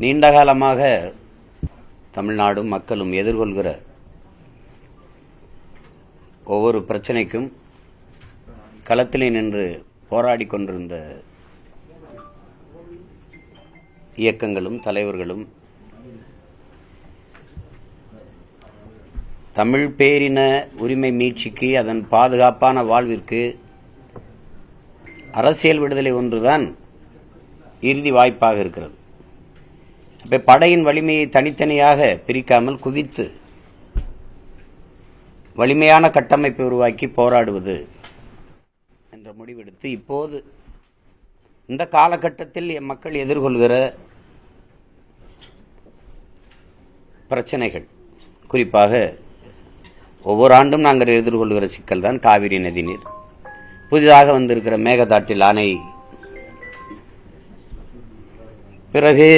நீண்ட காலமாக தமிழ்நாடும் மக்களும் எதிர்கொள்கிற ஒவ்வொரு பிரச்சனைக்கும் களத்திலே நின்று போராடி கொண்டிருந்த இயக்கங்களும் தலைவர்களும் தமிழ் பேரின உரிமை மீட்சிக்கு அதன் பாதுகாப்பான வாழ்விற்கு அரசியல் விடுதலை ஒன்றுதான் இறுதி வாய்ப்பாக இருக்கிறது. அப்ப படையின் வலிமையை தனித்தனியாக பிரிக்காமல் குவித்து வலிமையான கட்டமைப்பை உருவாக்கி போராடுவது என்ற முடிவெடுத்து இப்போது இந்த காலகட்டத்தில் மக்கள் எதிர்கொள்கிற பிரச்சனைகள், குறிப்பாக ஒவ்வொரு ஆண்டும் நாங்கள் எதிர்கொள்கிற சிக்கல் தான் காவிரி நதிநீர், புதிதாக வந்திருக்கிற மேகதாட்டில் அணை, பிறகு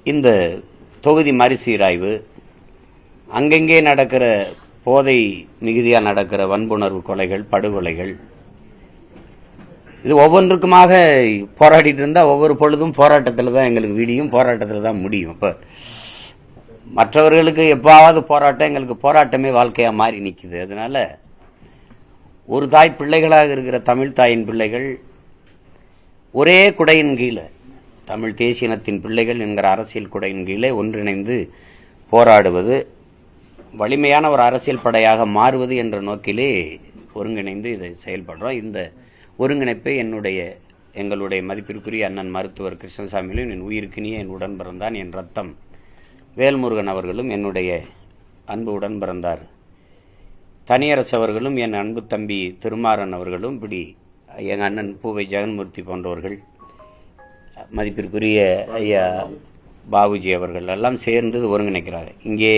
இந்த தொகுதி மறுசீராய்வு, அங்கெங்கே நடக்கிற போதை மிகுதியாக நடக்கிற வன்புணர்வு கொலைகள், படுகொலைகள், இது ஒவ்வொன்றுக்குமாக போராடிட்டு இருந்தா ஒவ்வொரு பொழுதும் போராட்டத்தில் தான் எங்களுக்கு விடியும், போராட்டத்தில் தான் முடியும். இப்ப மற்றவர்களுக்கு எப்பாவது போராட்டம், எங்களுக்கு போராட்டமே வாழ்க்கையா மாறி நிற்குது. அதனால ஒரு தாய் பிள்ளைகளாக இருக்கிற தமிழ் தாயின் பிள்ளைகள் ஒரே குடையின் கீழே, தமிழ் தேசியனத்தின் பிள்ளைகள் என்கிற அரசியல் குடையின் கீழே ஒன்றிணைந்து போராடுவது, வலிமையான ஒரு அரசியல் படையாக மாறுவது என்ற நோக்கிலே ஒருங்கிணைந்து இதை செயல்படுறோம். இந்த ஒருங்கிணைப்பை எங்களுடைய மதிப்பிற்குரிய அண்ணன் மருத்துவர் கிருஷ்ணசாமியிலும் என் உயிருக்கினிய என் உடன் பிறந்தான் என் ரத்தம் வேல்முருகன் அவர்களும், என்னுடைய அன்பு உடன் பிறந்தார் தனியரசு அவர்களும், என் அன்பு தம்பி திருமாறன் அவர்களும், இப்படி எங்கள் அண்ணன் பூவை ஜெகன்மூர்த்தி போன்றவர்கள், மதிப்பிற்குரிய ஐயா பாபுஜி அவர்கள் எல்லாம் சேர்ந்து ஒருங்கிணைக்கிறாங்க. இங்கே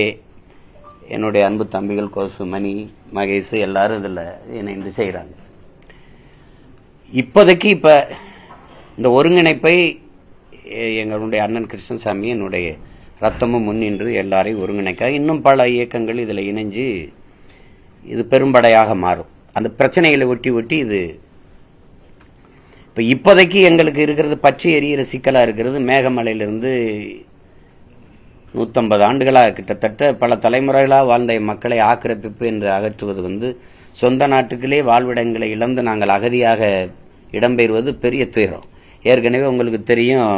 என்னுடைய அன்பு தம்பிகள் கோசு, மணி, மகேஷ் எல்லாரும் இதில் இணைந்து செய்கிறாங்க. இப்போதைக்கு இந்த ஒருங்கிணைப்பை எங்களுடைய அண்ணன் கிருஷ்ணசாமி என்னுடைய ரத்தமும் முன்னின்று எல்லாரையும் ஒருங்கிணைக்க, இன்னும் பல இயக்கங்கள் இதில் இணைஞ்சு இது பெரும்படையாக மாறும். அந்த பிரச்சனைகளை ஒட்டி ஒட்டி இது இப்போதைக்கு எங்களுக்கு இருக்கிறது பற்றி எரியிற சிக்கலா இருக்கிறது. மேகமலையிலிருந்து 150 ஆண்டுகளாக கிட்டத்தட்ட பல தலைமுறைகளாக வாழ்ந்த மக்களை ஆக்கிரமிப்பு என்று அகற்றுவது சொந்த நாட்டுக்குள்ளே வாழ்விடங்களை இழந்து நாங்கள் அகதியாக இடம்பெறுவது பெரிய துயரம். ஏற்கனவே உங்களுக்கு தெரியும்,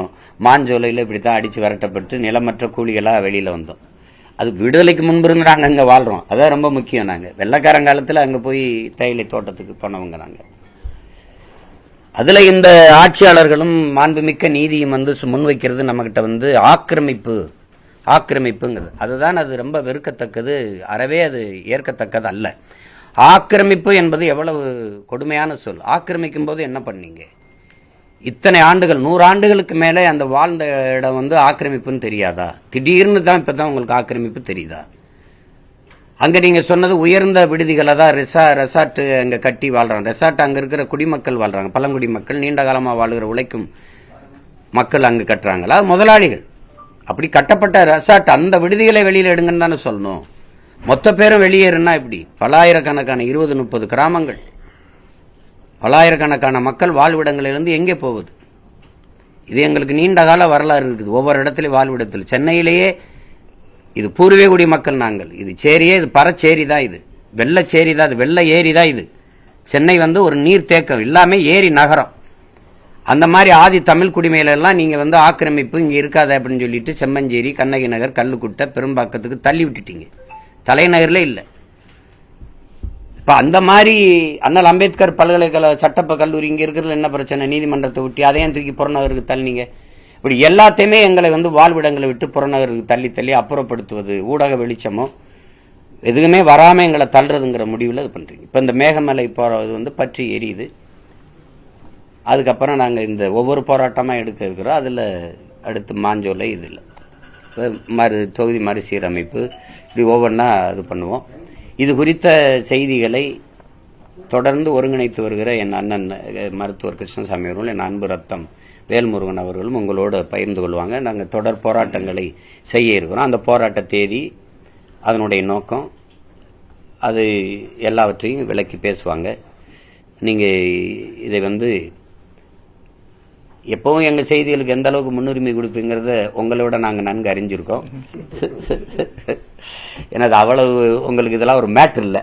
மாஞ்சோலையில் இப்படித்தான் அடிச்சு விரட்டப்பட்டு நிலமற்ற கூலிகளாக வெளியில வந்தோம். அது விடுதலைக்கு முன்பிருந்து நாங்கள் அங்கே வாழ்றோம். அதான் ரொம்ப முக்கியம். நாங்கள் வெள்ளக்காரங்காலத்தில் அங்கே போய் தேயிலை தோட்டத்துக்கு போனவங்க. நாங்கள் அதுல இந்த ஆட்சியாளர்களும் மாண்புமிக்க நீதியும் முன்வைக்கிறது நம்மகிட்ட ஆக்கிரமிப்புங்கிறது. அதுதான் அது ரொம்ப வெறுக்கத்தக்கது, அறவே அது ஏற்கத்தக்கது அல்ல. ஆக்கிரமிப்பு என்பது எவ்வளவு கொடுமையான சொல். ஆக்கிரமிக்கும் போது என்ன பண்ணீங்க? இத்தனை ஆண்டுகள், 100 ஆண்டுகளுக்கு மேலே அந்த வாழ்ந்த இடம் ஆக்கிரமிப்புன்னு தெரியாதா? திடீர்னு தான் இப்பதான் உங்களுக்கு ஆக்கிரமிப்பு தெரியுதா? அங்க நீங்க சொன்னது உயர்ந்த விடுதிகளை தான் ரெசார்ட் அங்க கட்டி வாழ்றாங்க. ரெசார்ட் அங்க இருக்கிற குடிமக்கள் வாழ்றாங்க, பழங்குடி மக்கள், நீண்ட காலமா வாழ்கிற உழைக்கும் மக்கள் அங்கு கட்டுறாங்களா? முதலாளிகள். அப்படி கட்டப்பட்ட ரெசார்ட், அந்த விடுதிகளை வெளியில எடுங்கன்னு தானே சொல்லணும். மொத்த பேரும் வெளியேறுனா இப்படி பல்லாயிரக்கணக்கான 20-30 கிராமங்கள், பல்லாயிரக்கணக்கான மக்கள் வாழ்விடங்களிலிருந்து எங்கே போவது? இது எங்களுக்கு நீண்ட கால வரலாறு இருக்குது. ஒவ்வொரு இடத்துலயும் வாழ்விடத்தில், சென்னையிலேயே இது பூர்வீகுடி மக்கள் நாங்கள். இது சேரியே, இது பறச்சேரி தான், இது வெள்ளச்சேரி தான், இது வெள்ள ஏரி தான். இது சென்னை ஒரு நீர் தேக்கம், எல்லாமே ஏரி நகரம். அந்த மாதிரி ஆதி தமிழ் குடிமையில எல்லாம் நீங்க ஆக்கிரமிப்பு இங்க இருக்காத அப்படின்னு சொல்லிட்டு செம்மஞ்சேரி, கண்ணகி நகர், கல்லுக்குட்டை, பெரும்பாக்கத்துக்கு தள்ளி விட்டுட்டீங்க. தலைநகர்ல இல்ல. இப்ப அந்த மாதிரி அண்ணல் அம்பேத்கர் பல்கலைக்கழக சட்டப்ப கல்லூரி இங்க இருக்கிறது என்ன பிரச்சனை? நீதிமன்றத்தை விட்டு அதையும் தூக்கி புறநகருக்கு தள்ளினீங்க. இப்படி எல்லாத்தையுமே எங்களை வாழ்விடங்களை விட்டு புறநகருக்கு தள்ளி அப்புறப்படுத்துவது, ஊடக வெளிச்சமோ எதுவுமே வராம எங்களை தள்ளுறதுங்கிற முடிவில் இது பண்றீங்க. இப்ப இந்த மேகமலை போறது பற்றி எரியுது. அதுக்கப்புறம் நாங்க இந்த ஒவ்வொரு போராட்டமா எடுக்க இருக்கிறோம். அதுல அடுத்து மாஞ்சோலை, இதுல தொகுதி மறுசீரமைப்பு, இப்படி ஒவ்வொன்றா இது பண்ணுவோம். இது குறித்த செய்திகளை தொடர்ந்து ஒருங்கிணைத்து வருகிற என் அண்ணன் மருத்துவர் கிருஷ்ணசாமி அவர்கள், என் அன்பு ரத்தம் வேல்முருகன் அவர்களும் உங்களோட பகிர்ந்து கொள்வாங்க. நாங்கள் தொடர் போராட்டங்களை செய்ய இருக்கிறோம். அந்த போராட்ட தேதி, அதனுடைய நோக்கம், அது எல்லாவற்றையும் விளக்கி பேசுவாங்க. நீங்கள் இதை எப்பவும் எங்க செய்திகளுக்கு எந்த அளவுக்கு முன்னுரிமை கொடுப்பீங்கிறத உங்களோட நாங்க நன்கு அறிஞ்சிருக்கோம். எனது அவ்வளவு உங்களுக்கு இதெல்லாம் ஒரு மேட்ரு இல்லை,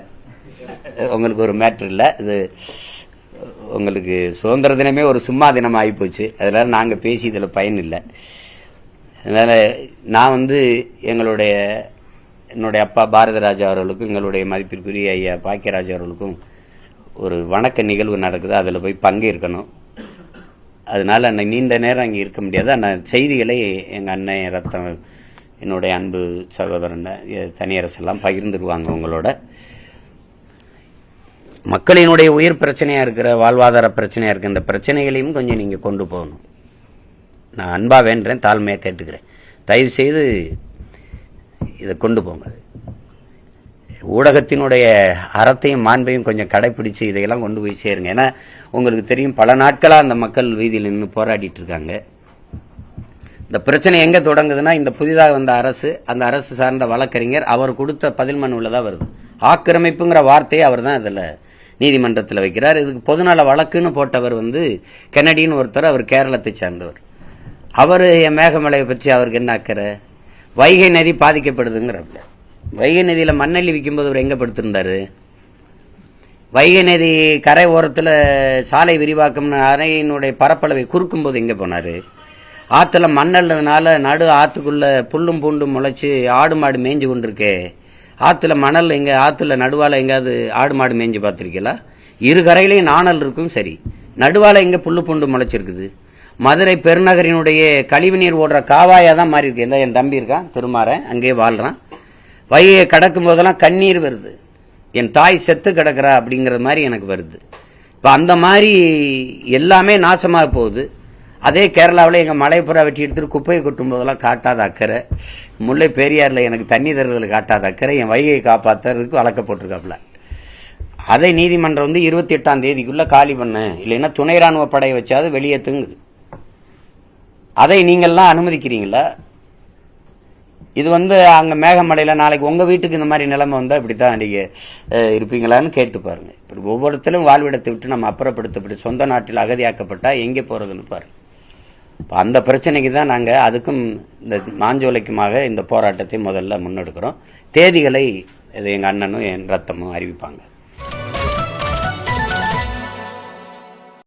உங்களுக்கு ஒரு மேட்ரு இல்லை. இது உங்களுக்கு சுதந்திர தினமே ஒரு சும்மா தினம் ஆகிப்போச்சு. அதனால நாங்க பேசி இதுல பயன் இல்லை. அதனால நான் என்னுடைய அப்பா பாரதிராஜா அவர்களுக்கும் எங்களுடைய மதிப்பிற்குரிய ஐயா பாக்கியராஜ் அவர்களுக்கும் ஒரு வணக்க நிகழ்வு நடக்குது, அதில் போய் பங்கேற்கணும். அதனால நீண்ட நேரம் அங்கே இருக்க முடியாது. அந்த செய்திகளை எங்கள் அண்ணன் ரத்தம் என்னுடைய அன்பு சகோதரன் தனியரசெல்லாம் பகிர்ந்துருவாங்க உங்களோட. மக்களினுடைய உயிர் பிரச்சனையா இருக்கிற, வாழ்வாதார பிரச்சனையா இருக்கிற இந்த பிரச்சனைகளையும் கொஞ்சம் நீங்க கொண்டு போகணும். நான் அன்பா வேண்டேன், தாழ்மையா கேட்டுக்கிறேன். தயவு செய்து இதை கொண்டு போங்க. ஊடகத்தினுடைய அறத்தையும் மாண்பையும் கொஞ்சம் கடைபிடிச்சு இதையெல்லாம் கொண்டு போய் சேருங்க. ஏன்னா உங்களுக்கு தெரியும், பல நாட்களா அந்த மக்கள் வீதியில் நின்று போராடிட்டு இருக்காங்க. இந்த பிரச்சனை எங்க தொடங்குதுன்னா, இந்த புதிதாக வந்த அரசு, அந்த அரசு சார்ந்த வழக்கறிஞர் அவர் கொடுத்த பதில் மனுவில் தான் வருது. ஆக்கிரமிப்புங்கிற வார்த்தையை அவர் தான் இதுல நீதிமன்றத்தில் வைக்கிறார். இதுக்கு பொதுநல வழக்குன்னு போட்டவர் கென்னடின்னு ஒருத்தர், அவர் கேரளத்தை சார்ந்தவர். அவர் என் மேகமலையை பற்றி அவருக்கு என்ன அக்கறை? வைகை நதி பாதிக்கப்படுதுங்கிறப்ப வைகை நதியில மண்ணள்ளி விற்கும்போது அவர் எங்க படுத்திருந்தாரு? வைகை நதி கரை ஓரத்துல சாலை விரிவாக்கம் அணையினுடைய பரப்பளவை குறுக்கும் போது எங்க போனாரு? ஆத்துல மண்ணல்றதுனால நடு ஆத்துக்குள்ள புல்லும் பூண்டும் முளைச்சு ஆடு மாடு மேய்ஞ்சு கொண்டிருக்கே, ஆத்துல மணல் எங்க, ஆத்துல நடுவால எங்காவது ஆடு மாடு மேய்ஞ்சு பார்த்திருக்கீங்களா? இரு கரையிலையும் நாணல் இருக்கும், சரி, நடுவால எங்க புல்லு பூண்டு முளைச்சிருக்குது? மதுரை பெருநகரினுடைய கழிவுநீர் ஓடுற காவாயா தான் மாறி இருக்கு. என் தம்பி இருக்கான் திருமாறன், அங்கே வாழ்றான். வைகையை கடக்கும் போதெல்லாம் கண்ணீர் வருது, என் தாய் செத்து கிடக்குறா அப்படிங்கிற மாதிரி எனக்கு வருது. இப்ப அந்த மாதிரி எல்லாமே நாசமாக போகுது. அதே கேரளாவில் எங்க மலைப்புறா வெட்டி எடுத்துட்டு குப்பையை கொட்டும் போதெல்லாம் காட்டாத அக்கறை, முல்லை பெரியார்ல எனக்கு தண்ணி தருவதில் காட்டாத அக்கறை, என் வைகையை காப்பாற்றுறதுக்கு வழக்கப்பட்டிருக்காப்புல. அதை நீதிமன்றம் 28ஆம் தேதிக்குள்ள காலி பண்ண, இல்லைன்னா துணை ராணுவ படையை வச்சாவது வெளியேற்றுங்குது. அதை நீங்கள்லாம் அனுமதிக்கிறீங்களா? இது அங்க மேகமலையில நாளைக்கு உங்க வீட்டுக்கு இந்த மாதிரி நிலைமை வந்தா இப்படித்தான் நீங்க இருப்பீங்களான்னு கேட்டு பாருங்க. இப்படி ஒவ்வொருத்தரும் வாழ்விடத்தை விட்டு நம்ம அப்புறப்படுத்தப்பட்டு சொந்த நாட்டில் அகதியாக்கப்பட்டா எங்கே போறதுன்னு பாருங்க. அந்த பிரச்சனைக்கு தான் நாங்க அதுக்கும் இந்த மாஞ்சோலைக்குமாக இந்த போராட்டத்தை முதல்ல முன்னெடுக்கிறோம். தேதிகளை எங்க அண்ணனும் என் ரத்தமும் அறிவிப்பாங்க.